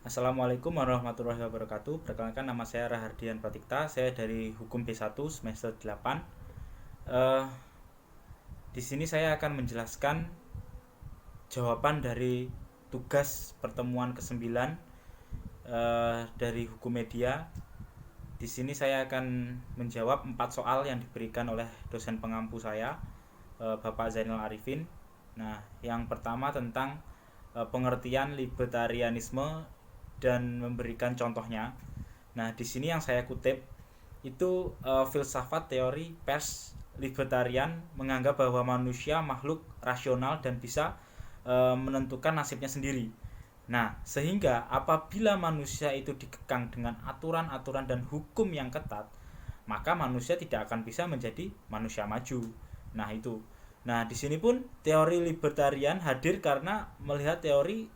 Assalamualaikum warahmatullahi wabarakatuh. Perkenalkan, nama saya Rahardian Pratikta. Saya dari Hukum B1 semester 8. Eh, di sini saya akan menjelaskan jawaban dari tugas pertemuan ke-9 dari Hukum Media. Di sini saya akan menjawab 4 soal yang diberikan oleh dosen pengampu saya, Bapak Zainal Arifin. Nah, yang pertama tentang pengertian libertarianisme dan memberikan contohnya. Nah, di sini yang saya kutip itu filsafat teori pers libertarian menganggap bahwa manusia makhluk rasional dan bisa menentukan nasibnya sendiri. Nah, sehingga apabila manusia itu dikekang dengan aturan-aturan dan hukum yang ketat, maka manusia tidak akan bisa menjadi manusia maju. Nah, itu. Nah, di sini pun teori libertarian hadir karena melihat teori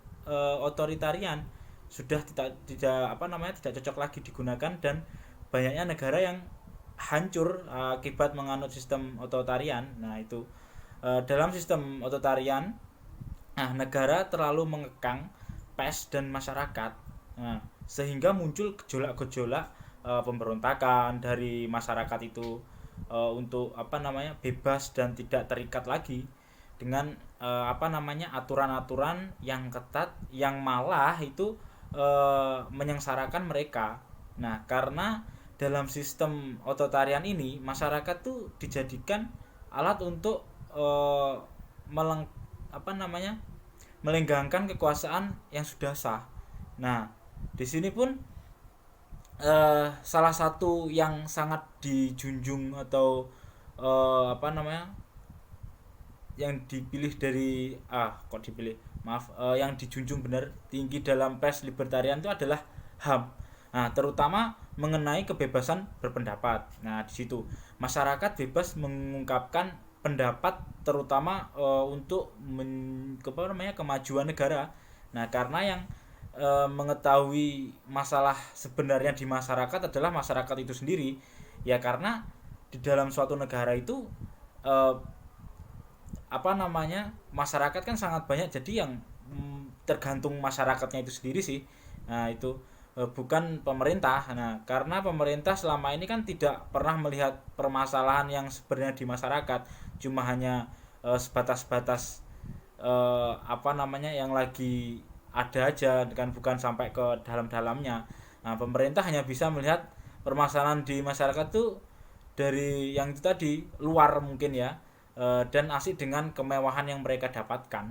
otoritarian sudah tidak tidak cocok lagi digunakan, dan banyaknya negara yang hancur akibat menganut sistem otoritarian. Nah, itu dalam sistem otoritarian, nah, negara terlalu mengekang pers dan masyarakat, nah, sehingga muncul gejolak-gejolak pemberontakan dari masyarakat itu untuk bebas dan tidak terikat lagi dengan aturan-aturan yang ketat yang malah itu menyengsarakan mereka. Nah, karena dalam sistem otoritarian ini masyarakat tuh dijadikan alat untuk meleng apa namanya melenggangkan kekuasaan yang sudah sah. Nah, di sini pun salah satu yang sangat dijunjung atau yang dipilih dari kok dipilih maaf yang dijunjung benar tinggi dalam pers libertarian itu adalah HAM. Nah, terutama mengenai kebebasan berpendapat. Nah, di situ masyarakat bebas mengungkapkan pendapat, terutama untuk kemajuan negara. Nah, karena yang mengetahui masalah sebenarnya di masyarakat adalah masyarakat itu sendiri. Ya, karena di dalam suatu negara itu eh, masyarakat kan sangat banyak, jadi yang tergantung masyarakatnya itu sendiri sih. Nah, itu bukan pemerintah. Nah, karena pemerintah selama ini kan tidak pernah melihat permasalahan yang sebenarnya di masyarakat, cuma hanya sebatas-batas yang lagi ada aja, kan bukan sampai ke dalam-dalamnya. Nah, pemerintah hanya bisa melihat permasalahan di masyarakat tuh dari yang itu tadi, luar mungkin ya, dan asik dengan kemewahan yang mereka dapatkan.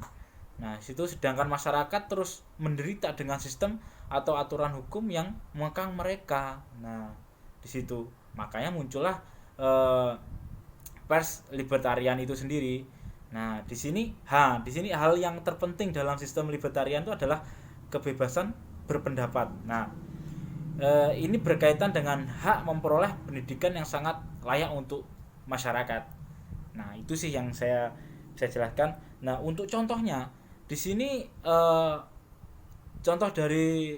Nah, situ sedangkan masyarakat terus menderita dengan sistem atau aturan hukum yang mengekang mereka. Nah, di situ makanya muncullah pers libertarian itu sendiri. Nah, di sini hal yang terpenting dalam sistem libertarian itu adalah kebebasan berpendapat. Nah, ini berkaitan dengan hak memperoleh pendidikan yang sangat layak untuk masyarakat. Nah, itu sih yang saya bisa jelaskan. Nah, untuk contohnya di sini contoh dari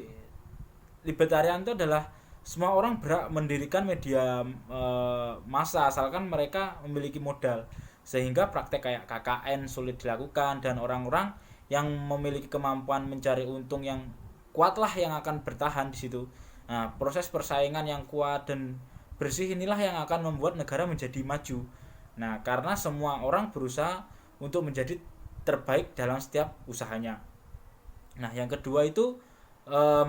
libertarian itu adalah semua orang berhak mendirikan media massa asalkan mereka memiliki modal, sehingga praktek kayak KKN sulit dilakukan dan orang-orang yang memiliki kemampuan mencari untung yang kuatlah yang akan bertahan di situ. Nah, proses persaingan yang kuat dan bersih inilah yang akan membuat negara menjadi maju. Nah, karena semua orang berusaha untuk menjadi terbaik dalam setiap usahanya. Nah, yang kedua itu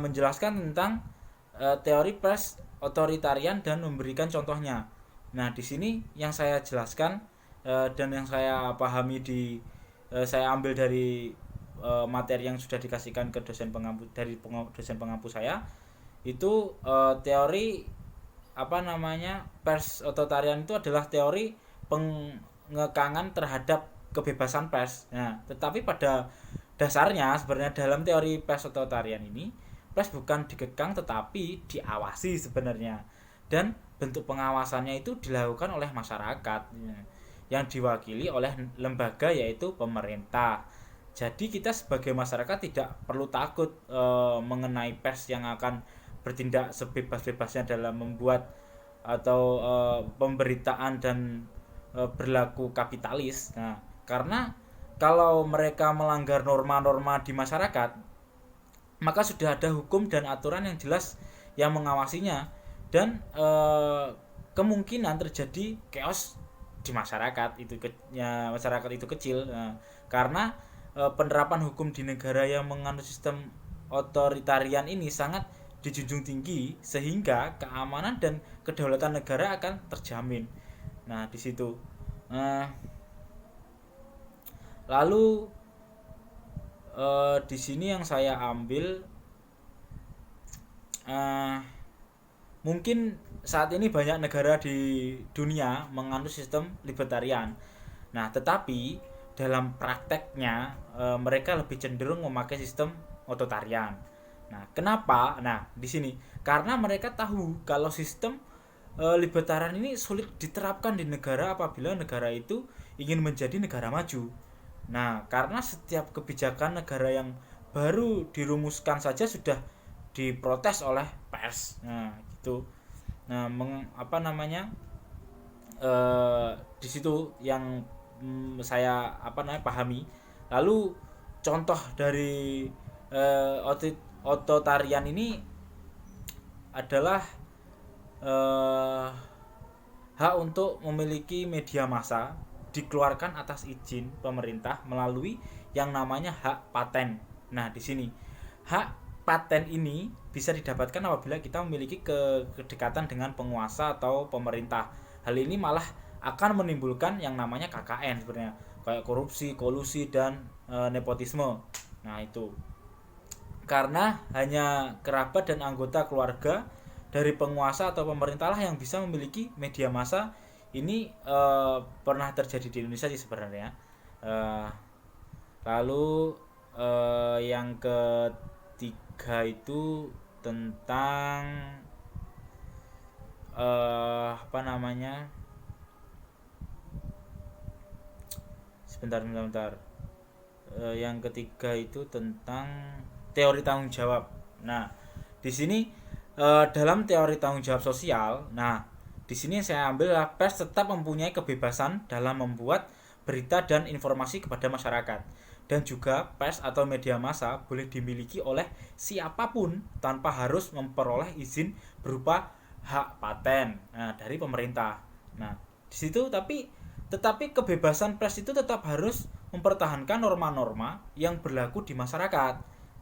menjelaskan tentang teori pers otoritarian dan memberikan contohnya. Nah, di sini yang saya jelaskan dan yang saya pahami saya ambil dari materi yang sudah dikasihkan ke dosen pengampu dosen pengampu saya, itu teori pers otoritarian itu adalah teori pengekangan terhadap kebebasan pers. Nah, tetapi pada dasarnya sebenarnya dalam teori pers otoritarian ini, pers bukan dikekang tetapi diawasi sebenarnya. Dan bentuk pengawasannya itu dilakukan oleh masyarakat, yang diwakili oleh lembaga yaitu pemerintah. Jadi kita sebagai masyarakat tidak perlu takut mengenai pers yang akan bertindak sebebas-bebasnya dalam membuat atau pemberitaan dan berlaku kapitalis. Nah, karena kalau mereka melanggar norma-norma di masyarakat, maka sudah ada hukum dan aturan yang jelas yang mengawasinya, dan kemungkinan terjadi chaos di masyarakat itu masyarakat itu kecil. Karena penerapan hukum di negara yang menganut sistem otoritarian ini sangat dijunjung tinggi, sehingga keamanan dan kedaulatan negara akan terjamin. Nah, di situ lalu di sini yang saya ambil, mungkin saat ini banyak negara di dunia menganut sistem libertarian. Nah, tetapi dalam prakteknya mereka lebih cenderung memakai sistem otoritarian. Nah, kenapa? Nah, di sini karena mereka tahu kalau sistem libertarian ini sulit diterapkan di negara apabila negara itu ingin menjadi negara maju. Nah, karena setiap kebijakan negara yang baru dirumuskan saja sudah diprotes oleh pers. Nah, gitu. Nah, di situ yang saya pahami. Lalu contoh dari otoritarian ini adalah hak untuk memiliki media massa dikeluarkan atas izin pemerintah melalui yang namanya hak paten. Nah, di sini hak paten ini bisa didapatkan apabila kita memiliki kedekatan dengan penguasa atau pemerintah. Hal ini malah akan menimbulkan yang namanya KKN sebenarnya, kayak korupsi, kolusi, dan nepotisme. Nah, itu karena hanya kerabat dan anggota keluarga dari penguasa atau pemerintah lah yang bisa memiliki media massa. Ini pernah terjadi di Indonesia sih sebenarnya. Lalu yang ketiga itu tentang sebentar. Yang ketiga itu tentang teori tanggung jawab. Nah, di sini dalam teori tanggung jawab sosial, di sini saya ambil pers tetap mempunyai kebebasan dalam membuat berita dan informasi kepada masyarakat, dan juga pers atau media massa boleh dimiliki oleh siapapun tanpa harus memperoleh izin berupa hak paten dari pemerintah. Nah, di situ tetapi kebebasan pers itu tetap harus mempertahankan norma-norma yang berlaku di masyarakat.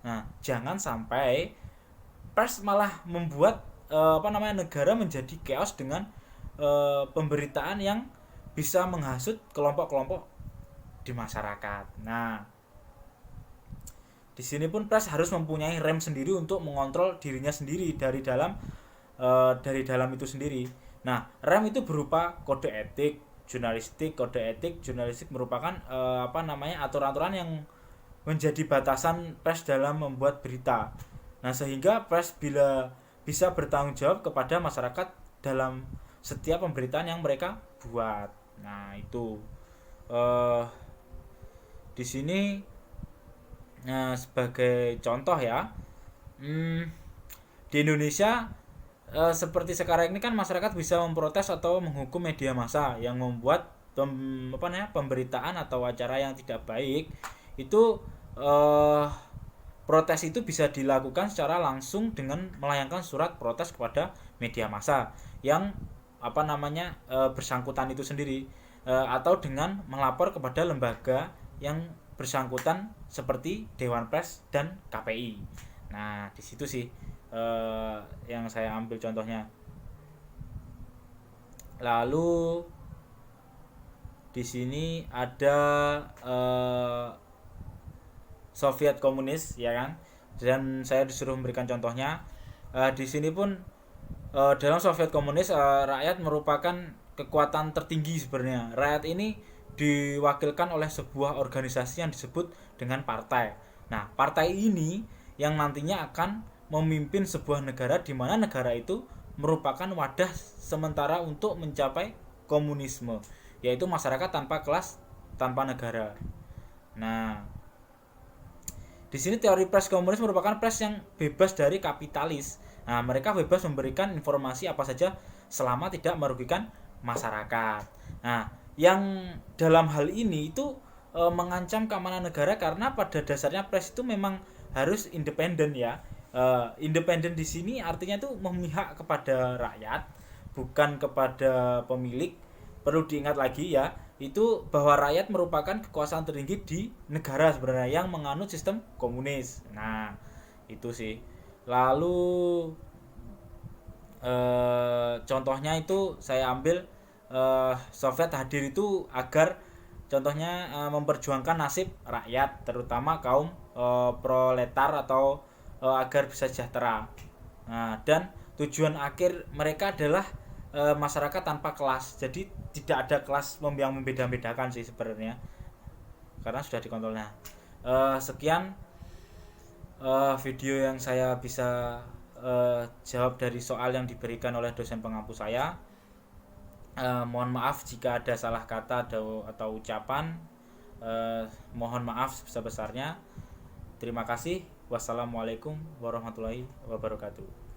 Nah, jangan sampai pers malah membuat negara menjadi chaos dengan pemberitaan yang bisa menghasut kelompok-kelompok di masyarakat. Nah, di sini pun pers harus mempunyai rem sendiri untuk mengontrol dirinya sendiri dari dalam itu sendiri. Nah, rem itu berupa kode etik jurnalistik. Kode etik jurnalistik merupakan aturan-aturan yang menjadi batasan pers dalam membuat berita. Nah, sehingga pers bisa bertanggung jawab kepada masyarakat dalam setiap pemberitaan yang mereka buat. Nah, itu di sini sebagai contoh ya, di Indonesia seperti sekarang ini kan masyarakat bisa memprotes atau menghukum media massa yang membuat pemberitaan atau acara yang tidak baik. Itu protes itu bisa dilakukan secara langsung dengan melayangkan surat protes kepada media massa yang bersangkutan itu sendiri, atau dengan melapor kepada lembaga yang bersangkutan seperti Dewan Pers dan KPI. Nah, di situ sih yang saya ambil contohnya. Lalu di sini ada Soviet komunis, ya kan? Dan saya disuruh memberikan contohnya. Di sini pun dalam Soviet komunis rakyat merupakan kekuatan tertinggi sebenarnya. Rakyat ini diwakilkan oleh sebuah organisasi yang disebut dengan partai. Nah, partai ini yang nantinya akan memimpin sebuah negara, di mana negara itu merupakan wadah sementara untuk mencapai komunisme, yaitu masyarakat tanpa kelas, tanpa negara. Nah, di sini teori pers komunis merupakan pers yang bebas dari kapitalis. Nah, mereka bebas memberikan informasi apa saja selama tidak merugikan masyarakat. Nah, yang dalam hal ini itu mengancam keamanan negara, karena pada dasarnya pers itu memang harus independen ya. Independen di sini artinya itu memihak kepada rakyat, bukan kepada pemilik. Perlu diingat lagi ya, itu bahwa rakyat merupakan kekuasaan tertinggi di negara sebenarnya yang menganut sistem komunis. Nah, itu sih. Lalu contohnya itu saya ambil Soviet hadir itu agar contohnya memperjuangkan nasib rakyat, terutama kaum proletar atau agar bisa sejahtera. Nah, dan tujuan akhir mereka adalah masyarakat tanpa kelas. Jadi tidak ada kelas yang membeda-bedakan sih sebenarnya, karena sudah dikontrolnya. Sekian video yang saya bisa jawab dari soal yang diberikan oleh dosen pengampu saya. Mohon maaf jika ada salah kata atau ucapan. Mohon maaf sebesar-besarnya. Terima kasih. Wassalamualaikum warahmatullahi wabarakatuh.